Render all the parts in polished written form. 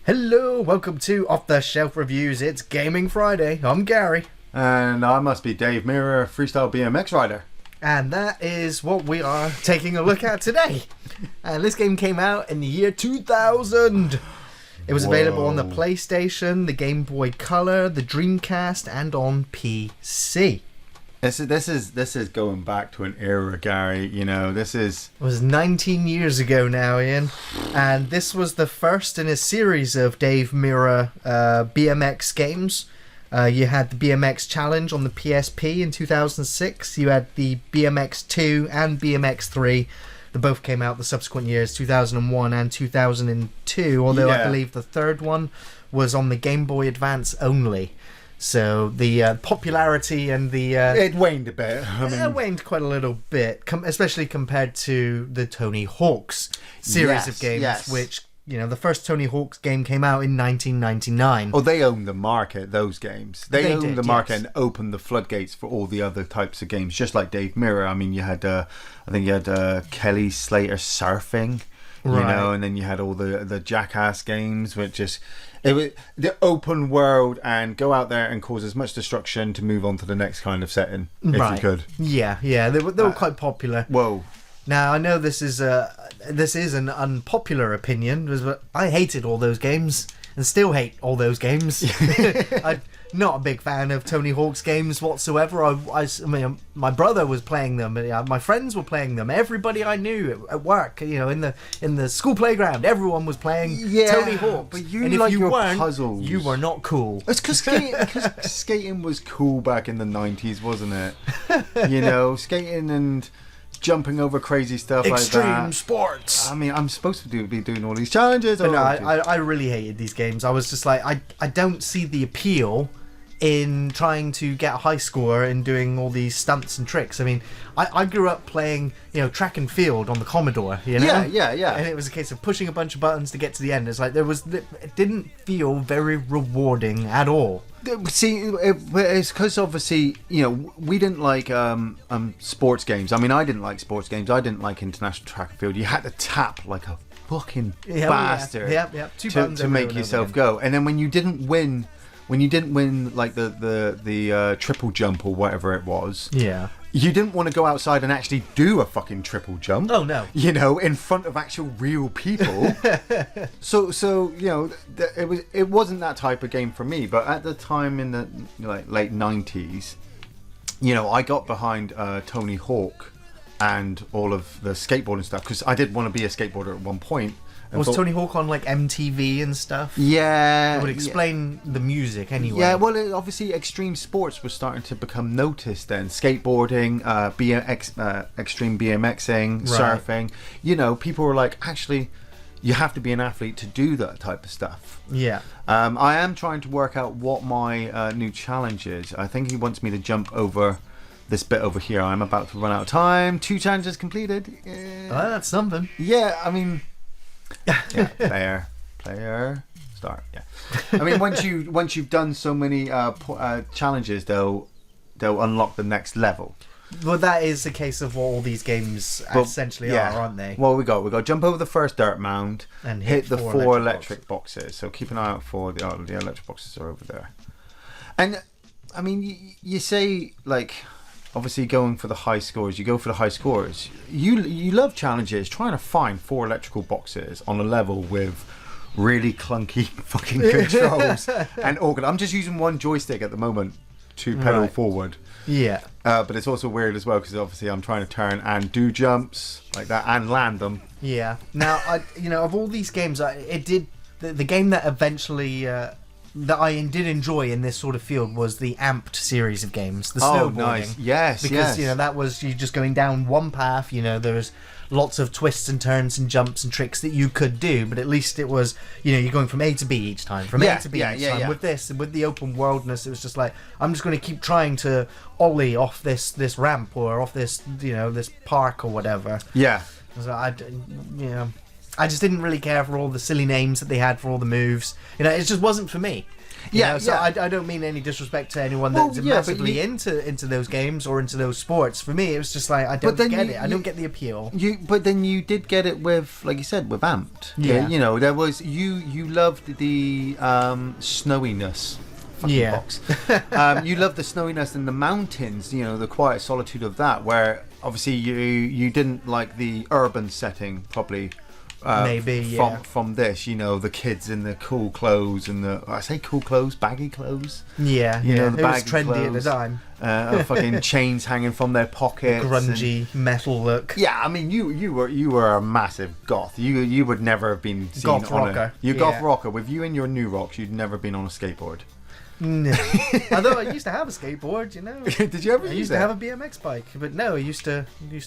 Hello, welcome to Off the Shelf Reviews. It's Gaming Friday. I'm Gary. And I must be Dave, Mirra Freestyle BMX rider. And that is what we are taking a look at today. And this game came out in the year 2000. It was available on the PlayStation, the Game Boy Color, the Dreamcast, and on PC. This is going back to an era, Gary. You know, It was 19 years ago now, Iain. And this was the first in a series of Dave Mirra BMX games. You had the BMX Challenge on the PSP in 2006. You had the BMX 2 and BMX 3. They both came out the subsequent years, 2001 and 2002. Although I believe the third one was on the Game Boy Advance only. So the popularity and the... it waned a bit. It waned quite a little bit, especially compared to the Tony Hawk's series of games, which, you know, the first Tony Hawk's game came out in 1999. Oh, they owned the market, those games. They owned the market and opened the floodgates for all the other types of games, just like Dave Mirra. I mean, you had, I think you had Kelly Slater Surfing, you know, and then you had all the Jackass games, which just... It was the open world and go out there and cause as much destruction to move on to the next kind of setting, if you could. Yeah, they were quite popular. Whoa. Now, I know this is an unpopular opinion, but I hated all those games and still hate all those games. I'm not a big fan of Tony Hawk's games whatsoever. I mean, my brother was playing them, my friends were playing them. Everybody I knew at work, you know, in the school playground, everyone was playing Tony Hawk. But if you weren't, puzzles. You were not cool. It's because skating was cool back in the 90s, wasn't it? You know, skating and jumping over crazy stuff like that. Extreme sports. I mean, I'm supposed to be doing all these challenges. But no, I really hated these games. I was just like, I don't see the appeal in trying to get a high score and doing all these stunts and tricks. I mean, I grew up playing, you know, track and field on the Commodore, you know? Yeah. And it was a case of pushing a bunch of buttons to get to the end. It's like it didn't feel very rewarding at all. See, it's because obviously, you know, we didn't like sports games. I mean, I didn't like sports games. I didn't like international track and field. You had to tap like a fucking bastard to make yourself go. And then when you didn't win like the triple jump or whatever it was, you didn't want to go outside and actually do a fucking triple jump. Oh no! You know, in front of actual real people. so you know, it wasn't that type of game for me. But at the time in the late 90s, you know, I got behind Tony Hawk and all of the skateboarding stuff because I did want to be a skateboarder at one point. Was Tony Hawk on like MTV and stuff? Yeah. It would explain the music anyway. Yeah, well, obviously extreme sports was starting to become noticed then. Skateboarding, extreme BMXing, surfing. You know, people were like, actually, you have to be an athlete to do that type of stuff. Yeah. I am trying to work out what my new challenge is. I think he wants me to jump over this bit over here. I'm about to run out of time. 2 challenges completed. Oh, that's something. Yeah, I mean... player, start. Yeah, I mean, once you've done so many challenges, they'll unlock the next level. Well, that is the case of what all these games essentially are, aren't they? Well, we got to jump over the first dirt mound and hit the 4 electric boxes. So keep an eye out for the electric boxes are over there. And I mean, you say like. Obviously, going for the high scores, you go for the high scores. You love challenges, trying to find 4 electrical boxes on a level with really clunky fucking controls and organ. I'm just using one joystick at the moment to pedal forward. Yeah. But it's also weird as well because obviously I'm trying to turn and do jumps like that and land them. Yeah. Now, of all these games, the game that eventually. That I did enjoy in this sort of field was the Amped series of games, the snowboarding. Oh, nice. Yes, because you know that was you just going down one path. You know, there was lots of twists and turns and jumps and tricks that you could do, but at least it was, you know, you're going from A to B each time, from A to B each time. With this, with the open worldness, it was just like I'm just going to keep trying to ollie off this ramp or off this, you know, this park or whatever. Yeah. So I just didn't really care for all the silly names that they had for all the moves. It just wasn't for me. So I don't mean any disrespect to anyone that's massively into those games or into those sports. For me, it was just like I don't get it. I don't get the appeal. But then you did get it with, like you said, with Amped. Yeah. There was you loved the snowiness. Box. You loved the snowiness in the mountains. The quiet solitude of that. Where obviously you didn't like the urban setting probably. From this, the kids in the cool clothes and baggy clothes. Yeah, the it was trendy clothes, at the time. Fucking chains hanging from their pockets, grungy metal look. Yeah, I mean, you were a massive goth. You would never have been seen goth rocker. Goth rocker. With you and your new rocks, you'd never been on a skateboard. No. Although I used to have a skateboard, Did you ever? I used to have a BMX bike, but no, I used to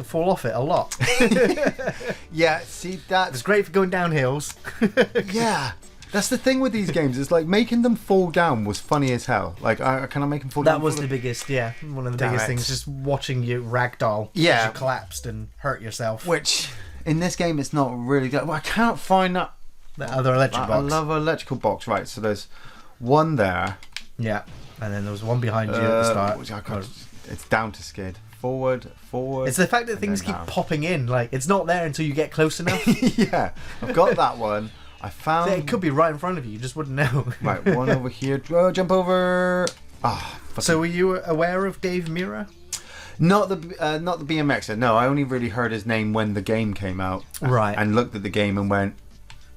fall off it a lot. Yeah, see that. It's great for going down hills. Yeah, that's the thing with these games. It's like making them fall down was funny as hell. Like, can I make them fall down? That was the biggest, one of the biggest things. Just watching you ragdoll. Yeah, as you collapsed and hurt yourself. Which in this game, it's not really good. Well, I can't find that. The other electric box. I love electrical box. Right, so there's one there. Yeah, and then there was one behind you at the start. It's down to skid. Forward. It's the fact that things keep popping in. Like, it's not there until you get close enough. Yeah, I've got that one. I found... It could be right in front of you. You just wouldn't know. Right, one over here. Oh, jump over. So were you aware of Dave Mirra? Not the BMXer. No, I only really heard his name when the game came out. Right. And looked at the game and went,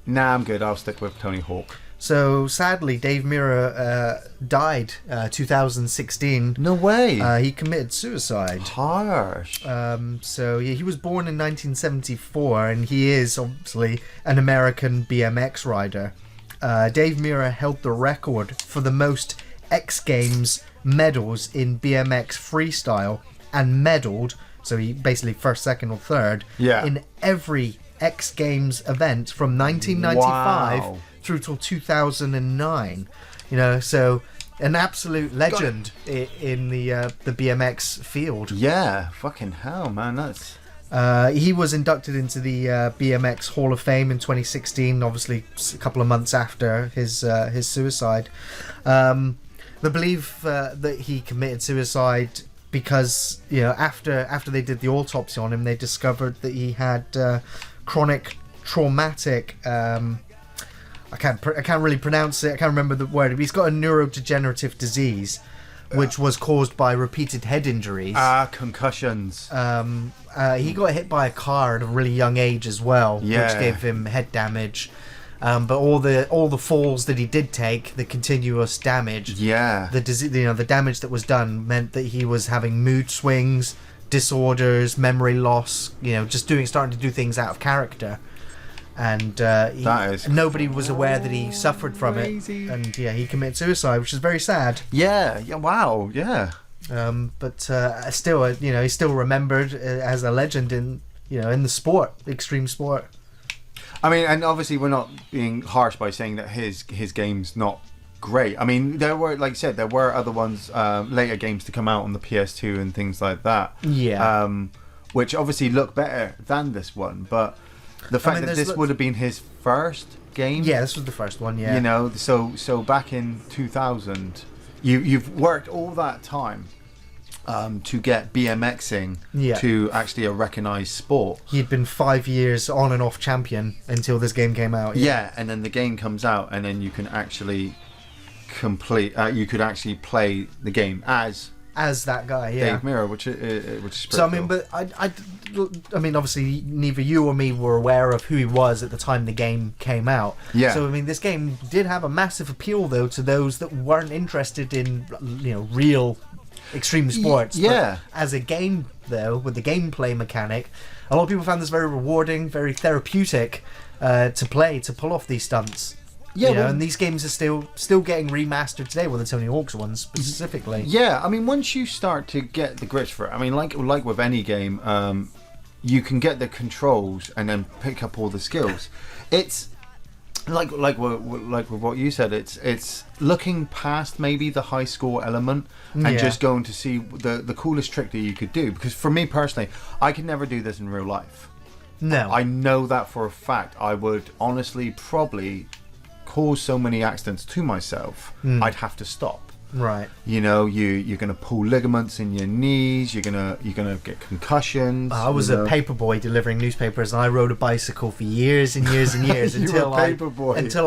nah, I'm good. I'll stick with Tony Hawk. So sadly, Dave Mirra died 2016. No way. He committed suicide. Harsh. So he was born in 1974, and he is obviously an American BMX rider. Dave Mirra held the record for the most X Games medals in BMX freestyle, and medaled. So he basically first, second, or third in every X Games event from 1995. Wow. Through till 2009, so an absolute legend in the BMX field. Yeah, fucking hell, man, that's. He was inducted into the BMX Hall of Fame in 2016, obviously a couple of months after his suicide. They believe that he committed suicide because after they did the autopsy on him, they discovered that he had chronic traumatic. I can't really pronounce it. I can't remember the word. But he's got a neurodegenerative disease, which was caused by repeated head injuries. Concussions. He got hit by a car at a really young age as well, which gave him head damage. But all the falls that he did take, the continuous damage, the damage that was done meant that he was having mood swings, disorders, memory loss. Starting to do things out of character. And nobody was aware that he suffered from it, and he committed suicide, which is very sad. Wow, but still, he's still remembered as a legend in the sport, extreme sport. I mean, and obviously we're not being harsh by saying that his game's not great. I mean, there were, like you said, there were other ones, later games to come out on the PS2 and things like that. Which obviously look better than this one, but. The fact that this would have been his first game. Yeah, this was the first one. Yeah. So back in 2000, you've worked all that time to get BMXing to actually a recognised sport. He'd been 5 years on and off champion until this game came out. Yeah, and then the game comes out, and then you can actually you could actually play the game as that guy, Dave Mirra, which is so. I mean, but I mean, obviously, neither you or me were aware of who he was at the time the game came out. Yeah. So I mean, this game did have a massive appeal, though, to those that weren't interested in real extreme sports. Yeah. But as a game, though, with the gameplay mechanic, a lot of people found this very rewarding, very therapeutic to pull off these stunts. Yeah, and these games are still getting remastered today, the Tony Hawk's ones specifically. Yeah, I mean, once you start to get the grips for it, I mean, like with any game, you can get the controls and then pick up all the skills. It's like with what you said. It's looking past maybe the high score element and just going to see the coolest trick that you could do. Because for me personally, I could never do this in real life. No. I know that for a fact. I would honestly probably cause so many accidents to myself, I'd have to stop. Right. You know, you're gonna pull ligaments in your knees. You're gonna get concussions. I was a paperboy delivering newspapers, and I rode a bicycle for years and years and years until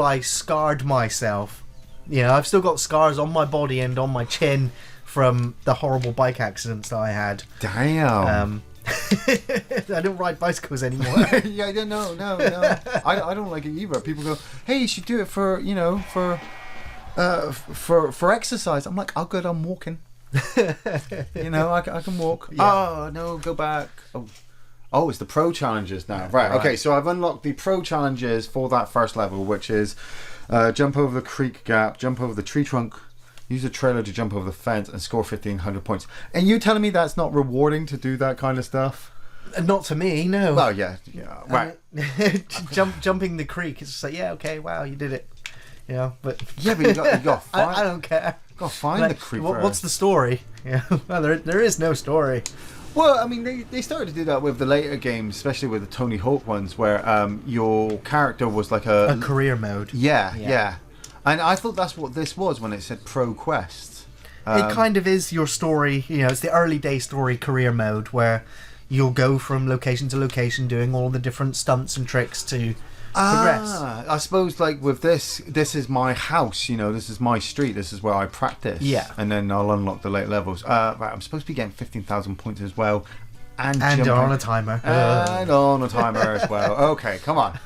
I scarred myself. You know, I've still got scars on my body and on my chin from the horrible bike accidents that I had. Damn. I don't ride bicycles anymore. Yeah, no. I don't like it either. People go, "Hey, you should do it for exercise." I'm like, "Oh, good, I'm walking." You know, I can walk. Yeah. Oh no, go back. Oh, it's the pro challenges now. Right. Okay, so I've unlocked the pro challenges for that first level, which is jump over the creek gap, jump over the tree trunk, use a trailer to jump over the fence, and score 1,500 points. And you telling me that's not rewarding to do that kind of stuff? Not to me, no. Well, yeah, right. Jumping the creek, it's just like, yeah, okay, wow, you did it. You know, but yeah, but you got find, I don't care. Got to find the creek. What's the story? Yeah, well, there is no story. Well, I mean, they started to do that with the later games, especially with the Tony Hawk ones, where your character was like a career mode. Yeah. And I thought that's what this was when it said Pro Quest. It kind of is your story. You know, it's the early day story career mode where you'll go from location to location doing all the different stunts and tricks to progress. I suppose like with this is my house, you know, this is my street, this is where I practice. Yeah. And then I'll unlock the later levels. Right, I'm supposed to be getting 15,000 points as well. And you're on a timer. And on a timer as well. Okay, come on.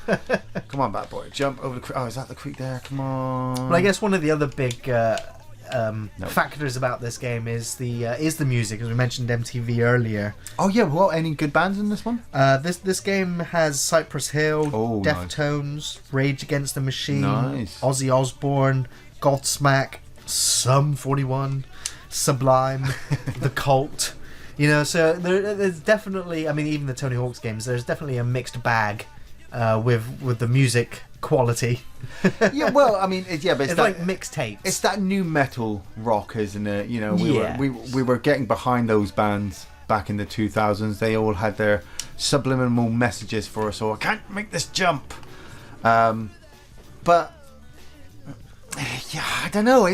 Come on, bad boy. Jump over the creek. Oh, is that the creek there? Come on. Well, I guess one of the other big factors about this game is the music, as we mentioned MTV earlier. Oh yeah, well, any good bands in this one? This game has Cypress Hill, Deftones, nice. Rage Against the Machine, nice. Ozzy Osbourne, Godsmack, Sum 41, Sublime, The Cult. You know, so there's definitely, I mean, even the Tony Hawk's games, there's definitely a mixed bag with the music quality. Yeah, well, I mean, but it's like mixtapes. It's that new metal rock, isn't it? You know, we were getting behind those bands back in the 2000s. They all had their subliminal messages for us all. I can't make this jump. But yeah, I don't know.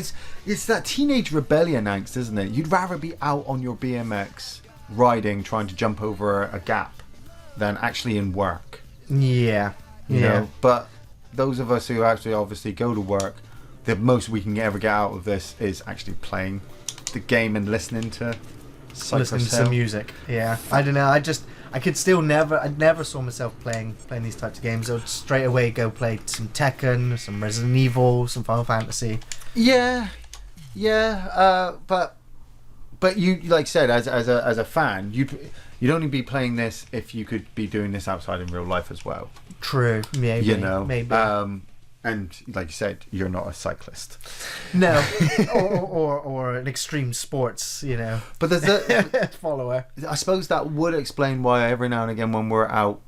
It's that teenage rebellion angst, isn't it? You'd rather be out on your BMX riding, trying to jump over a gap, than actually in work. Yeah. You know? But those of us who actually obviously go to work, the most we can ever get out of this is actually playing the game and listening to some music. Yeah. I don't know. I could still I never saw myself playing these types of games. I would straight away go play some Tekken, some Resident Evil, some Final Fantasy. Yeah. But you, like I said, as a fan, you'd only be playing this if you could be doing this outside in real life as well. True. Maybe. You know. Maybe. And like you said, you're not a cyclist. No. or an extreme sports, you know. But there's a follower. I suppose that would explain why every now and again when we're out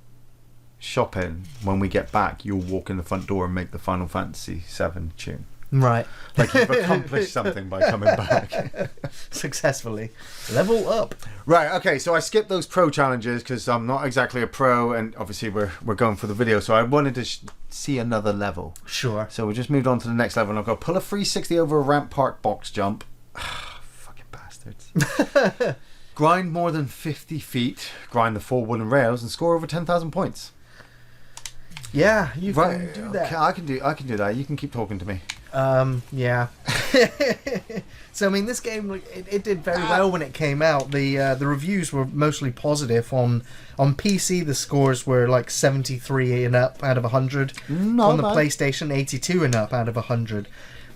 shopping, when we get back, you'll walk in the front door and make the Final Fantasy VII tune. Right. Like you've accomplished something by coming back. Successfully. Level up. Right, okay, so I skipped those pro challenges because I'm not exactly a pro, and obviously we're going for the video, so I wanted to see another level. Sure. So we just moved on to the next level, and I've got to pull a 360 over a ramp park box jump. Fucking bastards. Grind more than 50 feet, grind the 4 wooden rails, and score over 10,000 points. Yeah, you can do that. Okay, I can do that. You can keep talking to me. Yeah. So I mean, this game it did very well when it came out. The reviews were mostly positive. On PC, the scores were like 73 and up out of 100. On the PlayStation, 82 and up out of 100.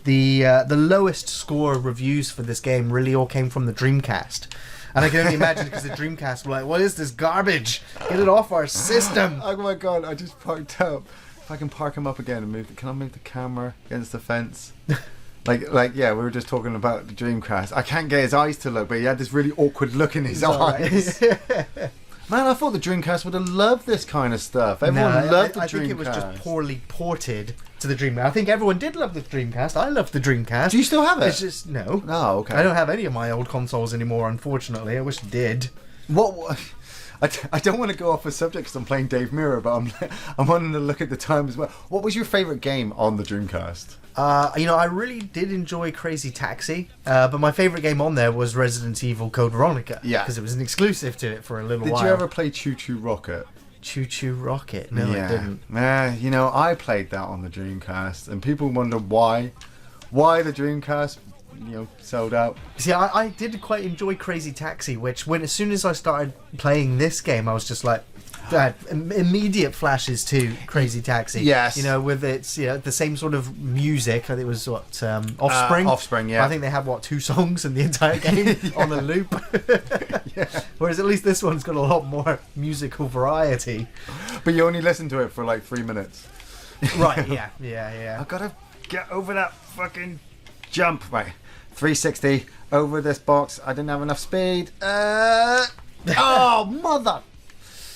The lowest score reviews for this game really all came from the Dreamcast. And I can only imagine because the Dreamcast were like, what is this garbage? Get it off our system. Oh my god, I just parked up. If I can park him up again and move can I move the camera against the fence? like yeah, we were just talking about the Dreamcast. I can't get his eyes to look, but he had this really awkward look in his eyes. Man, I thought the Dreamcast would have loved this kind of stuff. Everyone loved the Dreamcast. I think it was just poorly ported to the Dreamcast. I think everyone did love the Dreamcast. I love the Dreamcast. Do you still have it? It's just no. Oh, okay. I don't have any of my old consoles anymore, unfortunately. I wish I did. What? I don't want to go off the subject because I'm playing Dave Mirra, but I'm wanting to look at the time as well. What was your favourite game on the Dreamcast? I really did enjoy Crazy Taxi, but my favourite game on there was Resident Evil Code Veronica. Yeah. Because it was an exclusive to it for a little while. Did you ever play Choo Choo Rocket? Choo Choo Rocket? No, I didn't. Yeah, I played that on the Dreamcast, and people wonder why the Dreamcast, sold out. See, I did quite enjoy Crazy Taxi, which as soon as I started playing this game, I was just like, immediate flashes to Crazy Taxi. Yes. With its the same sort of music. I think it was Offspring. Offspring, yeah. I think they had 2 songs in the entire game on a loop. Yeah. Whereas at least this one's got a lot more musical variety. But you only listen to it for like 3 minutes. Right, yeah. I've got to get over that fucking jump. Right, 360 over this box. I didn't have enough speed. Oh, mother!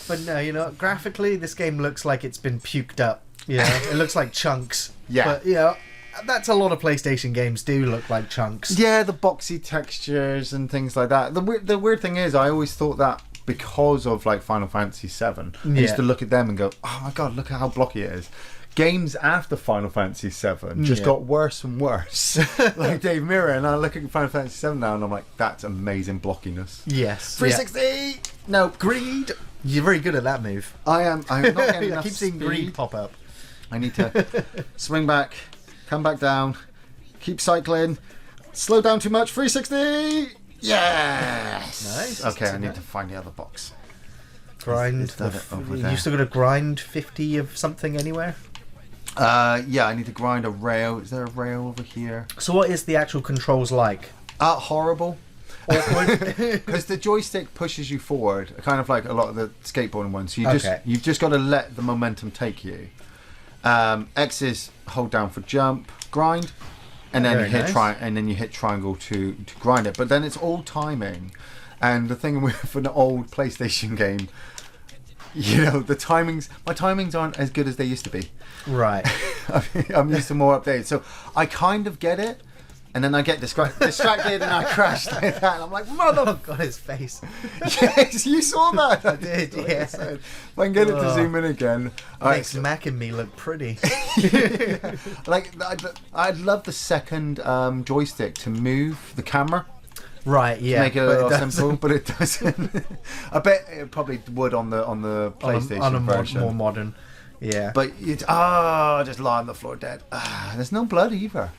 But no, graphically, this game looks like it's been puked up. It looks like chunks. Yeah. But, that's a lot of PlayStation games do look like chunks. Yeah, the boxy textures and things like that. The weird thing is, I always thought that because of like Final Fantasy VII, I used to look at them and go, "Oh my god, look at how blocky it is." Games after Final Fantasy VII just got worse and worse. Like Dave Mirra, and I look at Final Fantasy VII now and I'm like, that's amazing blockiness. Yes. 360. No, greed. You're very good at that move. I'm not getting enough I keep seeing speed. greed pop up. I need to swing back, come back down, keep cycling, slow down too much. 360. Yes. Nice. Okay, I need to find the other box. Grind. Is that it over there? You still got to grind 50 of something anywhere? Yeah, I need to grind a rail. Is there a rail over here? So what is the actual controls like? Horrible. Awkward. Because the joystick pushes you forward, kind of like a lot of the skateboarding ones. So you've just got to let the momentum take you. X is hold down for jump, grind, and then you hit triangle to grind it. But then it's all timing. And the thing with an old PlayStation game, my timings aren't as good as they used to be. Right. I'm used to more updated. So I kind of get it, and then I get distracted and I crash like that, and I'm like, mother... Oh, God, his face. Yes, you saw that. I did, yeah. If I can get it to zoom in again. Makes Mac and me look pretty. Yeah. Like, I'd love the second joystick to move the camera. Right, yeah. To make it a little simple, but it doesn't. I bet it probably would on the PlayStation on a version. more modern. Yeah. But just lie on the floor dead. There's no blood either.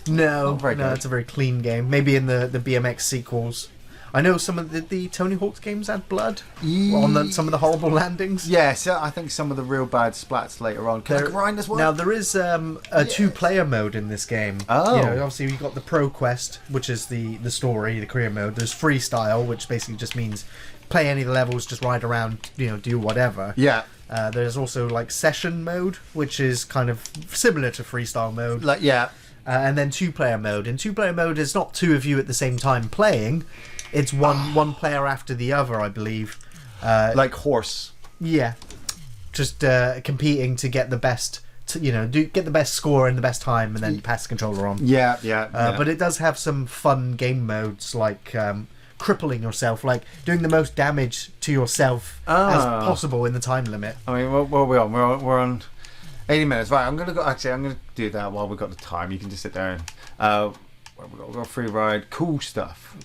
No, good. It's a very clean game. Maybe in the BMX sequels. I know some of the Tony Hawk's games had blood on some of the horrible landings. Yeah, so I think some of the real bad splats later on. Can I grind as well? Now, there is a 2-player mode in this game. Oh. Obviously, you've got the Pro Quest, which is the story, the career mode. There's Freestyle, which basically just means play any of the levels, just ride around, do whatever. Yeah. There's also, like, Session mode, which is kind of similar to Freestyle mode. And then 2-player mode. In 2-player mode, it's not 2 of you at the same time playing. It's one player after the other, I believe. Like horse. Yeah. Just competing to get the best, get the best score and the best time, and then pass the controller on. Yeah. But it does have some fun game modes, like crippling yourself, like doing the most damage to yourself as possible in the time limit. I mean, what are we on? We're on 80 minutes. Right, I'm going to do that while we've got the time. You can just sit there and... we've got a free ride. Cool stuff.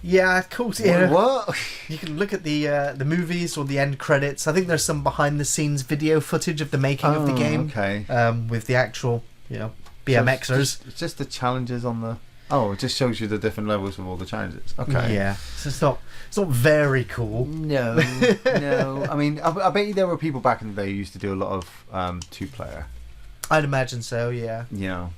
Yeah, cool. Yeah. What? You can look at the movies or the end credits. I think there's some behind the scenes video footage of the making of the game. Okay. With the actual, BMXers. It's just the challenges on the. Oh, it just shows you the different levels of all the challenges. Okay. Yeah. So it's not very cool. No. No. I mean, I bet you there were people back in the day who used to do a lot of 2-player. I'd imagine so. Yeah.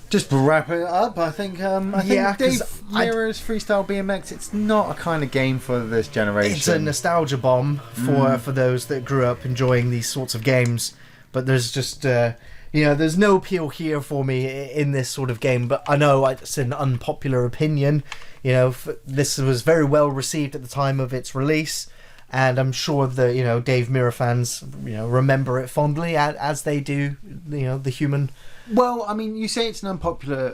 Just wrapping it up, I think Dave Mirra's Freestyle BMX, it's not a kind of game for this generation. It's a nostalgia bomb for those that grew up enjoying these sorts of games. But there's just, there's no appeal here for me in this sort of game. But I know it's an unpopular opinion. This was very well received at the time of its release. And I'm sure the, Dave Mirra fans, remember it fondly, as they do, the human... Well, I mean, you say it's an unpopular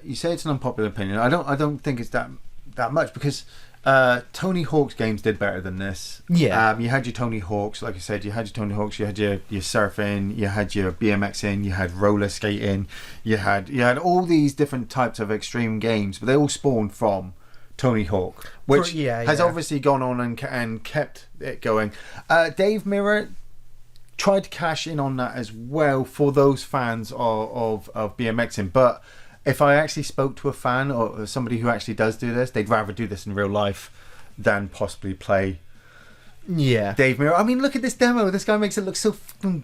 opinion. I don't think it's that much because Tony Hawk's games did better than this. Yeah. You had your Tony Hawk's, like I said, you had your Tony Hawk's, you had your surfing, you had your BMXing, you had roller skating, you had all these different types of extreme games, but they all spawned from Tony Hawk, which has obviously gone on and kept it going. Dave Mirra tried to cash in on that as well for those fans of BMXing, but if I actually spoke to a fan or somebody who actually does do this, they'd rather do this in real life than possibly play Dave Mirra. I mean, look at this demo. This guy makes it look so fucking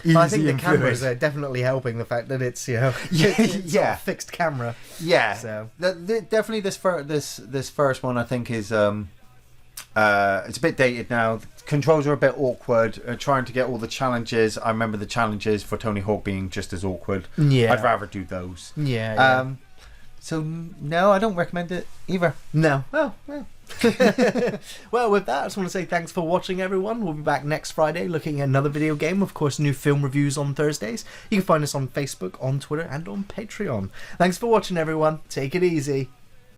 easy. I think the and cameras good. are definitely helping the fact that it's, you know, it's sort of fixed camera. Yeah. So Definitely this first one I think is it's a bit dated now. Controls are a bit awkward. Trying to get all the challenges. I remember the challenges for Tony Hawk being just as awkward. Yeah. I'd rather do those. Yeah. So no, I don't recommend it either. No. Well. Well, with that, I just want to say thanks for watching, everyone. We'll be back next Friday looking at another video game. Of course, new film reviews on Thursdays. You can find us on Facebook, on Twitter, and on Patreon. Thanks for watching, everyone. Take it easy.